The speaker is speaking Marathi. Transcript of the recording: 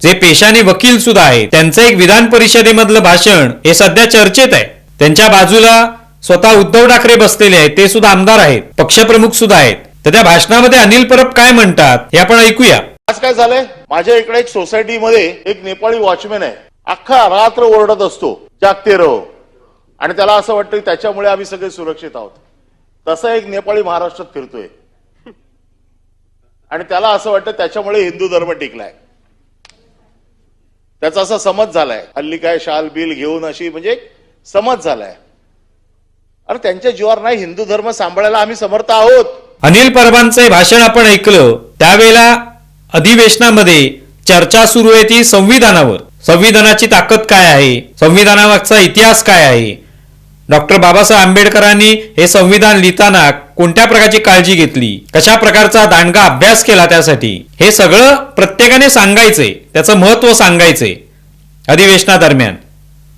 जे पेशाने वकील सुद्धा आहेत, त्यांचं एक विधान परिषदेमधलं भाषण हे सध्या चर्चेत आहे. त्यांच्या बाजूला स्वतः उद्धव ठाकरे बसलेले आहेत, ते सुद्धा आमदार आहेत, पक्षप्रमुख सुद्धा आहेत. तर त्या भाषणामध्ये अनिल परब काय म्हणतात हे आपण ऐकूया. आज काय झालंय, माझ्या इकडे एक सोसायटीमध्ये एक नेपाळी वॉचमॅन आहे, अख्खा रात्र ओरडत असतो जागते रहो, आणि त्याला असं वाटतं की त्याच्यामुळे आम्ही सगळे सुरक्षित आहोत. तसा एक नेपाळी महाराष्ट्रात फिरतोय आणि त्याला असं वाटतं त्याच्यामुळे हिंदू धर्म टिकलाय. त्याचा असा समज झालाय, हल्ली काय शाल बिल घेऊन अशी म्हणजे समज झालाय. अरे त्यांच्या जीवावर नाही, हिंदू धर्म सांभाळायला आम्ही समर्थ आहोत. अनिल परबांचे भाषण आपण ऐकलं. त्यावेळेला अधिवेशनामध्ये चर्चा सुरू आहे ती संविधानावर. संविधानाची ताकद काय आहे, संविधानामागचा इतिहास काय आहे, डॉक्टर बाबासाहेब आंबेडकरांनी हे संविधान लिहिताना कोणत्या प्रकारची काळजी घेतली, कशा प्रकारचा दांडगा अभ्यास केला, त्यासाठी हे सगळं प्रत्येकाने सांगायचंय, त्याचं महत्व सांगायचंय अधिवेशनादरम्यान.